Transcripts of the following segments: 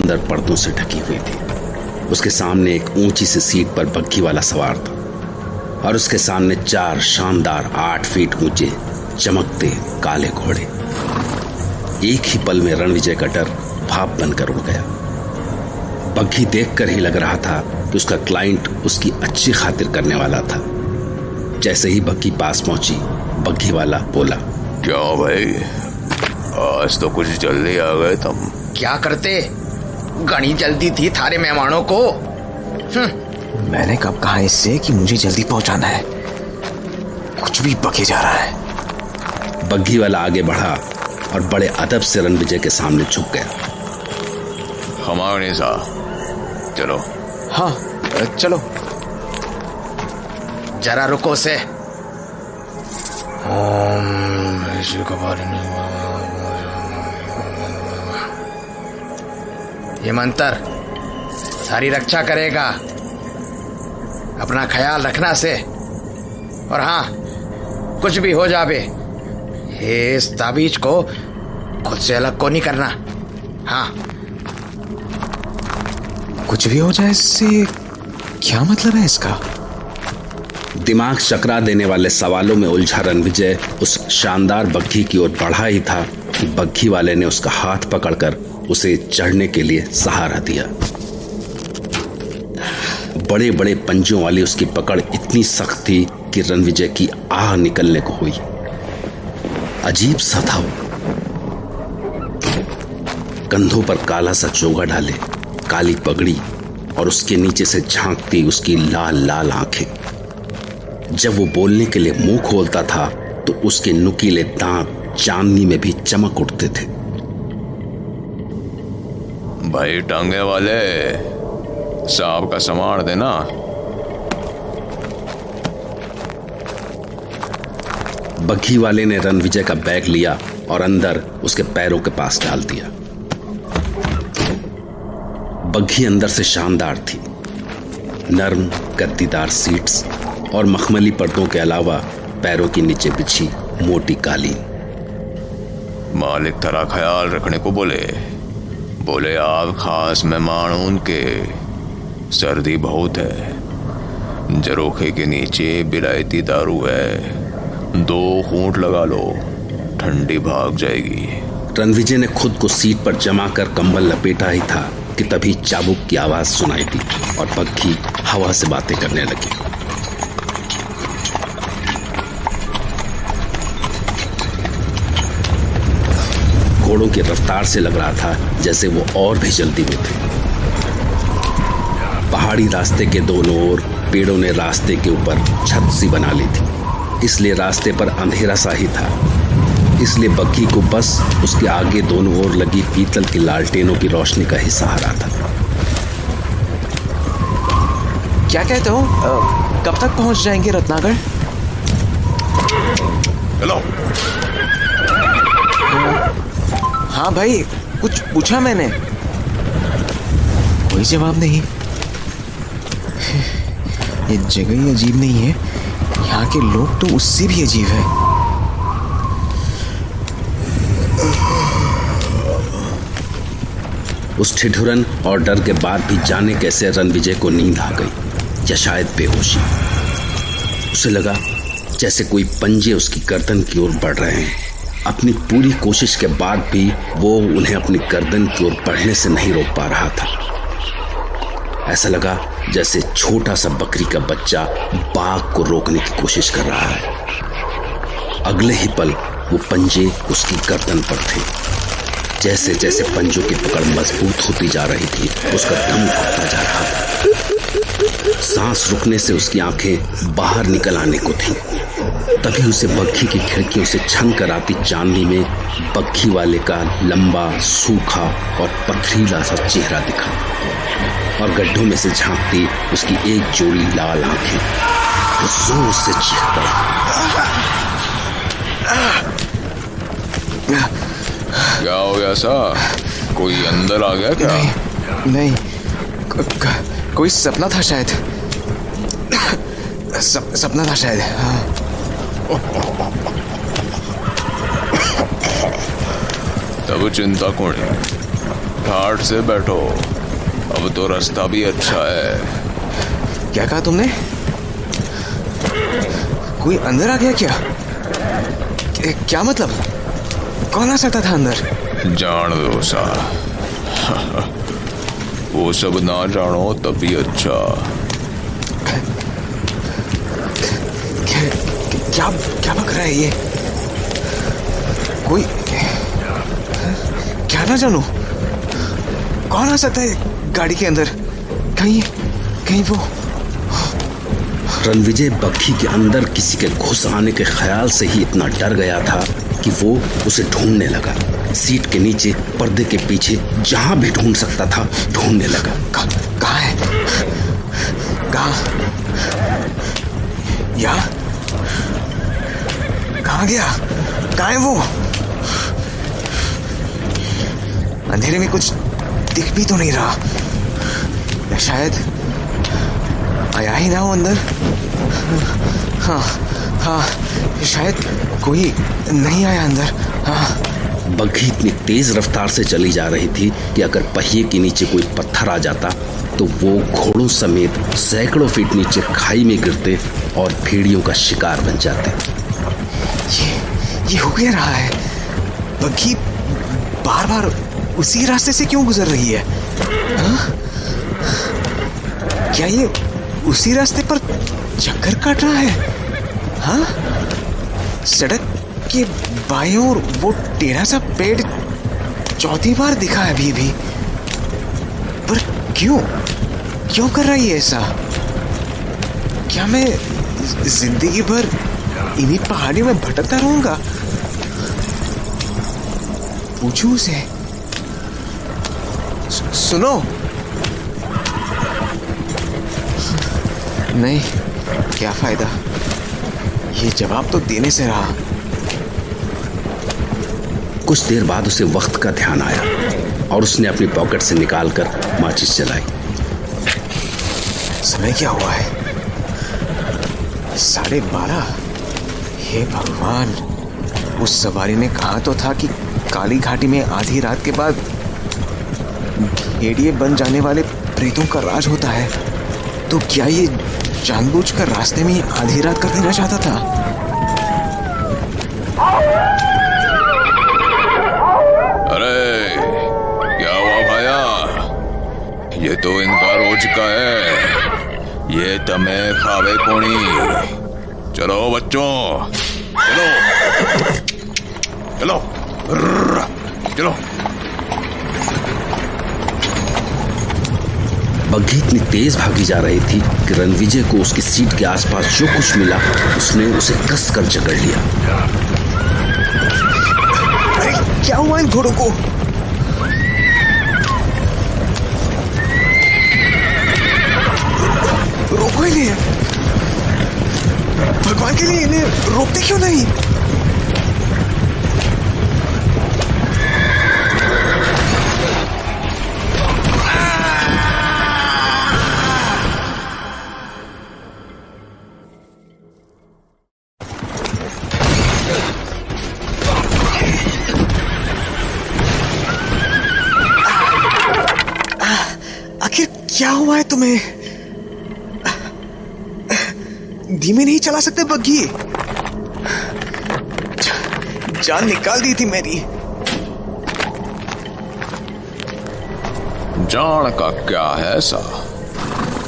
सुंदर पर्दों से ढकी हुई थी। उसके सामने एक ऊंची सी सीट पर बग्घी वाला सवार था और उसके सामने 4 शानदार 8 फीट ऊंचे चमकते काले घोड़े। एक ही पल में रणविजय का डर भाप बनकर उड़ गया। बग्घी देखकर ही लग रहा था कि उसका क्लाइंट उसकी अच्छी खातिर करने वाला था। जैसे ही बग्घी पास पहुंची, बग्घी वाला बोला, क्या भाई, आज तो कुछ जल्दी आ गए तुम। क्या करते, घनी जल्दी थी थारे मेहमानों को। मैंने कब कहा इससे कि मुझे जल्दी पहुंचाना है? कुछ भी बके जा रहा है। बग्घी वाला आगे बढ़ा और बड़े अदब से रणविजय के सामने झुक गया। हमारे सा चलो। हाँ चलो। जरा रुको से। ये मंत्र सारी रक्षा करेगा, अपना ख्याल रखना से। और हाँ, कुछ भी हो जावे, इस ताबीज को खुद से अलग को नहीं करना। हाँ, कुछ भी हो जाए इससे क्या मतलब है इसका? दिमाग चकरा देने वाले सवालों में उलझा रणविजय उस शानदार बग्घी की ओर बढ़ा ही था कि बग्घी वाले ने उसका हाथ पकड़कर उसे चढ़ने के लिए सहारा दिया। बड़े बड़े पंजों वाली उसकी पकड़ इतनी सख्त थी कि रणविजय की आह निकलने को हुई। अजीब सा था वो। कंधों पर काला सा चोगा डाले, काली पगड़ी और उसके नीचे से झांकती उसकी लाल लाल आंखें। जब वो बोलने के लिए मुंह खोलता था तो उसके नुकीले दांत चांदनी में भी चमक उठते थे। भाई टांगे वाले, सांप का संभाल देना। बग्घी वाले ने रणविजय का बैग लिया और अंदर उसके पैरों के पास डाल दिया। बग्घी अंदर से शानदार थी। नर्म गद्दीदार सीट्स और मखमली पर्दों के अलावा पैरों के नीचे बिछी मोटी कालीन। मालिक थोड़ा ख्याल रखने को बोले आप खास मेहमान उनके, सर्दी बहुत है, जरोखे के नीचे बिलायती दारू है, 2 घूंट लगा लो, ठंडी भाग जाएगी। रणविजय ने खुद को सीट पर जमा कर कंबल लपेटा ही था कि तभी चाबुक की आवाज सुनाई दी और बग्घी हवा से बातें करने लगी। घोड़ों की रफ्तार से लग रहा था जैसे वो और भी जल्दी में थे। पहाड़ी रास्ते के दोनों ओर पेड़ों ने रास्ते के ऊपर छत सी बना ली थी, इसलिए रास्ते पर अंधेरा सा ही था। इसलिए बग्घी को बस उसके आगे दोनों ओर लगी पीतल की लालटेनों की रोशनी का ही सहारा था। क्या कहते हो, कब तक पहुंच जाएंगे रत्नागढ़? हेलो। हाँ भाई, कुछ पूछा मैंने, कोई जवाब नहीं। ये जगह ही अजीब नहीं है, यहाँ के लोग तो उससे भी अजीब है। उस ठिठुरन और डर के बाद भी जाने कैसे रणविजय को नींद आ गई, या शायद बेहोशी। उसे लगा जैसे कोई पंजे उसकी गर्दन की ओर बढ़ रहे हैं। अपनी पूरी कोशिश के बाद भी वो उन्हें अपनी गर्दन की ओर बढ़ने से नहीं रोक पा रहा था। ऐसा लगा जैसे छोटा सा बकरी का बच्चा बाघ को रोकने की कोशिश कर रहा है। अगले ही पल वो पंजे उसकी गर्दन पर थे। जैसे जैसे पंजों की पकड़ मजबूत होती जा रही थी, उसका दम घुटता जा रहा था। सांस रुकने से उसकी आंखें बाहर निकल आने को थीं। तभी उसे बग्घी की खिड़कियों से छन कर आती चांदनी में बग्घी वाले का लंबा, सूखा और पथरीला सा चेहरा दिखा और गड्ढों में से झांकती उसकी एक जोड़ी लाल आंखें। वो जोर से चीख पड़ा। क्या हो गया सा? कोई अंदर आ गया क्या? नहीं, कोई सपना था शायद। सपना था शायद। तब चिंता कोणी, ठाठ से बैठो, अब तो रास्ता भी अच्छा है। क्या कहा तुमने? कोई अंदर आ गया क्या? क्या मतलब? कौन आ सकता था अंदर? जान दो सा। वो सब ना जानो तब भी अच्छा। क्या क्या बक रहा है ये? कोई क्या ना जानू? कौन आ सकता है गाड़ी के अंदर? कहीं वो रणविजय बग्घी के अंदर किसी के घुस आने के ख्याल से ही इतना डर गया था कि वो उसे ढूंढने लगा। सीट के नीचे, पर्दे के पीछे, जहां भी ढूंढ सकता था ढूंढने लगा। कहाँ है? कहाँ गया? कहाँ है वो? अंधेरे में कुछ दिख भी तो नहीं रहा। या शायद आया ही ना हो अंदर। हाँ, शायद कोई नहीं आया अंदर। हाँ। बग्घी इतनी तेज रफ्तार से चली जा रही थी कि अगर पहिए के नीचे कोई पत्थर आ जाता तो वो घोड़ों समेत सैकड़ों फीट नीचे खाई में गिरते और भेड़ियों का शिकार बन जाते। ये हो क्या रहा है? बग्घी बार बार उसी रास्ते से क्यों गुजर रही है? हाँ? क्या ये उसी रास्ते पर चक्कर काट रहा है? हाँ? सड़क के बाईं ओर वो टेढ़ा सा पेड़ चौथी बार दिखा है अभी भी। पर क्यों कर रही है ऐसा? क्या मैं जिंदगी भर इन्हीं पहाड़ियों में भटकता रहूंगा? पूछूं उसे। सुनो। नहीं, क्या फायदा? ये जवाब तो देने से रहा। कुछ देर बाद उसे वक्त का ध्यान आया और उसने अपनी पॉकेट से निकालकर माचिस जलाई। समय क्या हुआ है? 12:30। हे भगवान, उस सवारी ने कहा तो था कि काली घाटी में आधी रात के बाद भेड़िए बन जाने वाले प्रेतों का राज होता है। तो क्या ये जानबूझकर रास्ते में आधी रात कर देना चाहता था? अरे क्या हुआ भाया? ये तो इनका रोज का है। ये तमें खावे कोनी। चलो बच्चों, चलो चलो। बग्घी इतनी तेज भागी जा रही थी कि रणविजय को उसकी सीट के आसपास जो कुछ मिला उसने उसे कस कर जकड़ लिया। अरे क्या हुआ इन घोड़ों को? रोको इन्हें। भगवान के लिए इन्हें रोकते क्यों नहीं? आखिर क्या हुआ है तुम्हें? धीमे नहीं चला सकते बग्घी? जान निकाल दी थी मेरी। जान का क्या है ऐसा?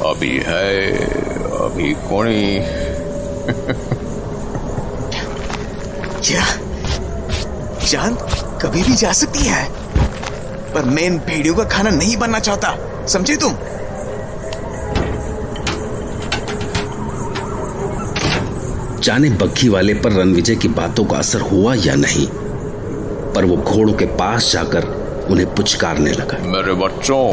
अभी है, अभी कोनी। क्या जान कभी भी जा सकती है? पर मैं इन भेड़ियों का खाना नहीं बनना चाहता, समझे तुम? जाने बग्घी वाले पर रणविजय की बातों का असर हुआ या नहीं, पर वो घोड़ों के पास जाकर उन्हें पुचकारने लगा। मेरे बच्चों,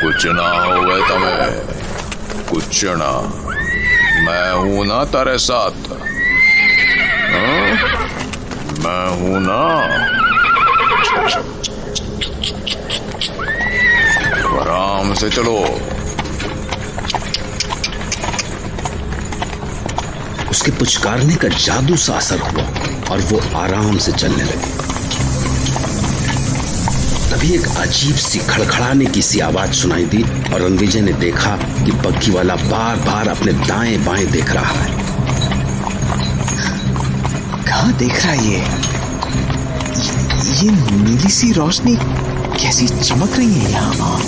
कुछ ना होवे तमें, कुछ ना। मैं हूं ना तेरे साथ। हाँ? मैं हूं ना। आराम से चलो। उसके पुचकारने का जादू सा असर हुआ और वो आराम से चलने लगे। तभी एक अजीब सी खड़खड़ाने की सी आवाज सुनाई दी और रणविजय ने देखा कि बग्घी वाला बार बार अपने दाएं बाएं देख रहा है। कहाँ देख रहा है ये नीली सी रोशनी कैसी चमक रही है यहाँ।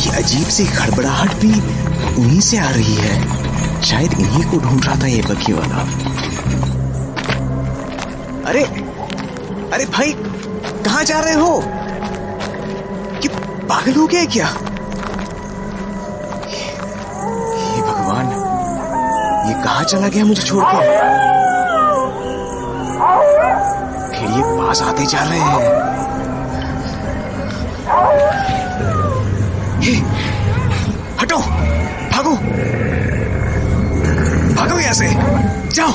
ये अजीब सी खड़बड़ाहट भी उन्हीं से आ रही है। शायद इन्हीं को ढूंढ रहा था ये बग्घी वाला। अरे भाई, कहाँ जा रहे हो? कि पागल हो गया क्या? हे भगवान, ये कहाँ चला गया मुझे छोड़कर? फिर ये पास आते जा रहे हैं। हे, हटो, भागो भागो यहां से, जाओ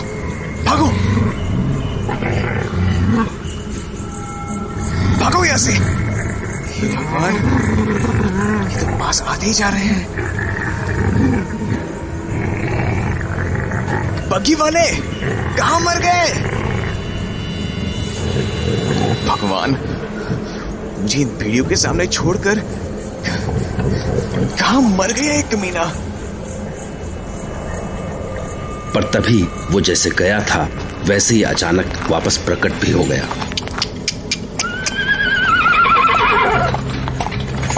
भागो भागो यहां से। हे भगवान, ये तो पास आते ही जा रहे हैं। बग्घी वाले कहां मर गए? भगवान, मुझे इन भेड़ियों के सामने छोड़कर कहां मर गया एक कमीना। पर तभी वो जैसे गया था वैसे ही अचानक वापस प्रकट भी हो गया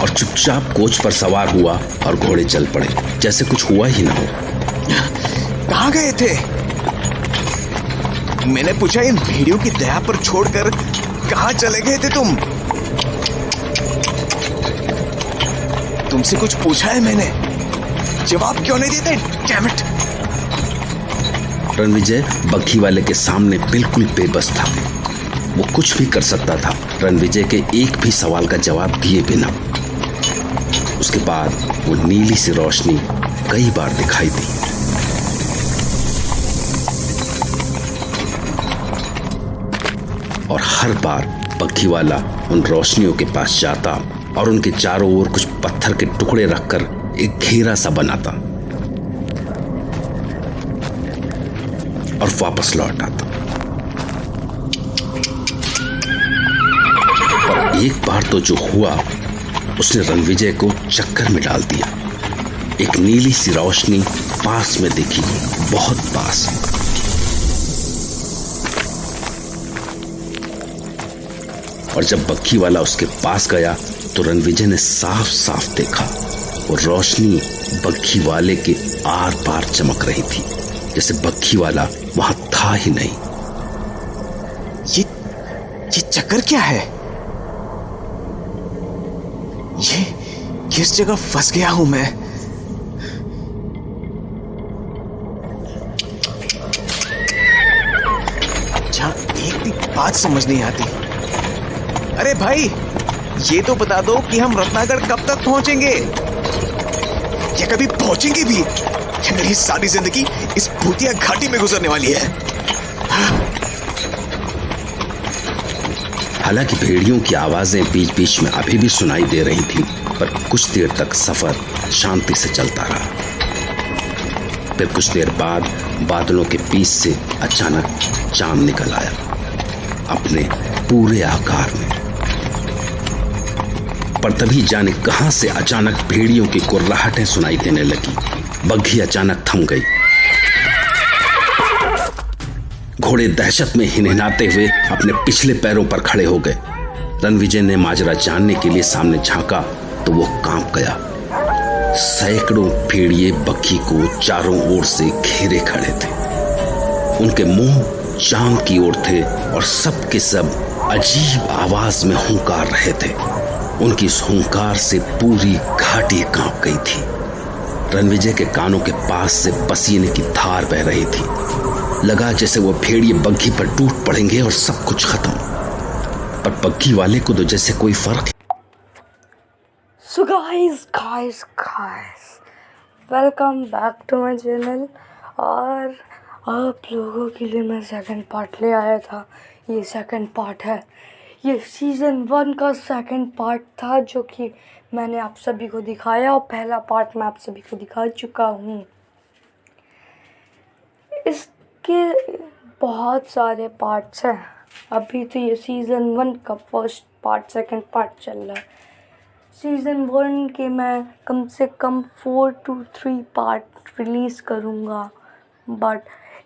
और चुपचाप कोच पर सवार हुआ और घोड़े चल पड़े जैसे कुछ हुआ ही ना हो। कहां गए थे? मैंने पूछा, इन भेड़ियों की दया पर छोड़कर कहां चले गए थे तुम? तुमसे कुछ पूछा है मैंने, जवाब क्यों नहीं देते? Damn it. रणविजय बग्घी वाले के सामने बिल्कुल बेबस था। वो कुछ भी कर सकता था रणविजय के एक भी सवाल का जवाब दिए बिना। उसके बाद वो नीली सी रोशनी कई बार दिखाई दी और हर बार बग्घी वाला उन रोशनियों के पास जाता और उनके चारों ओर कुछ पत्थर के टुकड़े रखकर एक घेरा सा बनाता और वापस लौट आता। और एक बार तो जो हुआ उसने रणविजय को चक्कर में डाल दिया। एक नीली सी रोशनी पास में दिखी, बहुत पास। और जब बग्घी वाला उसके पास गया तो रणविजय ने साफ साफ देखा वो रोशनी बग्घी वाले के आर पार चमक रही थी, जैसे बग्घी वाला वहां था ही नहीं। ये चक्कर क्या है? ये किस जगह फंस गया हूं मैं? अच्छा, एक भी बात समझ नहीं आती। अरे भाई, ये तो बता दो कि हम रत्नागढ़ कब तक पहुंचेंगे, या कभी पहुंचेंगे भी? या मेरी सारी जिंदगी इस भूतिया घाटी में गुजरने वाली है? हालांकि भेड़ियों की आवाजें बीच बीच में अभी भी सुनाई दे रही थी, पर कुछ देर तक सफर शांति से चलता रहा। फिर कुछ देर बाद बादलों के बीच से अचानक चांद निकल आया अपने पूरे आकार में। पर तभी जाने कहां से अचानक भेड़ियों की कुर्राहटें सुनाई देने लगी। बग्घी अचानक थम गई। घोड़े दहशत में हिनहिनाते हुए अपने पिछले पैरों पर खड़े हो गए। रणविजय ने माजरा जानने के लिए सामने झांका तो वो कांप गया। सैकड़ों भेड़िए बग्घी को चारों ओर से घेरे खड़े थे। उनके मुंह चांद की ओर थे और सब के सब अजीब आवाज में हुंकार रहे थे। उनकी इस हुंकार से पूरी घाटी कांप गई थी। रणविजय के कानों के पास से पसीने की धार बह रही थी। लगा जैसे वो भेड़िए बग्घी पर टूट पड़ेंगे और सब कुछ खत्म। पर बग्घी वाले को तो जैसे कोई फर्क। So guys, welcome back to my channel. और आप लोगों के लिए मैं सेकंड पार्ट ले आया था। ये सेकंड पार्ट है, ये सीज़न 1 का सेकंड पार्ट था जो कि मैंने आप सभी को दिखाया और पहला पार्ट मैं आप सभी को दिखा चुका हूँ। इसके बहुत सारे पार्ट्स हैं। अभी तो ये सीज़न 1 का फर्स्ट सेकंड पार्ट चल रहा है। सीज़न 1 के मैं कम से कम 4 to 3 पार्ट रिलीज़ करूँगा, बट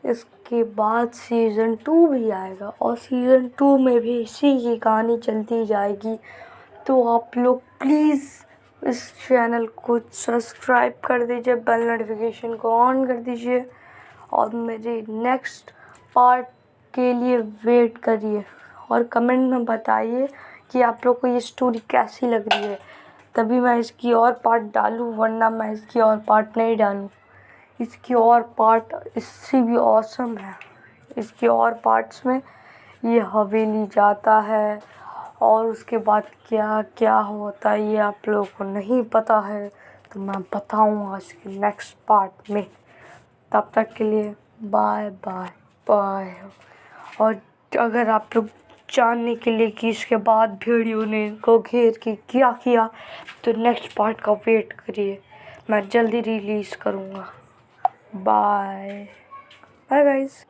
इसके बाद सीज़न 2 भी आएगा और सीज़न 2 में भी इसी की कहानी चलती जाएगी। तो आप लोग प्लीज़ इस चैनल को सब्सक्राइब कर दीजिए, बेल नोटिफिकेशन को ऑन कर दीजिए और मेरे नेक्स्ट पार्ट के लिए वेट करिए और कमेंट में बताइए कि आप लोग को ये स्टोरी कैसी लग रही है, तभी मैं इसकी और पार्ट डालूँ, वरना मैं इसकी और पार्ट नहीं डालूँ। इसकी और पार्ट इससे भी ऑसम है। इसके और पार्ट्स में ये हवेली जाता है और उसके बाद क्या क्या होता है ये आप लोगों को नहीं पता है, तो मैं बताऊँगा इसके नेक्स्ट पार्ट में। तब तक के लिए बाय बाय बाय। और अगर आप लोग जानने के लिए कि इसके बाद भेड़ियों ने को घेर के क्या किया, तो नेक्स्ट पार्ट का वेट करिए, मैं जल्दी रिलीज़ करूँगा। Bye bye guys.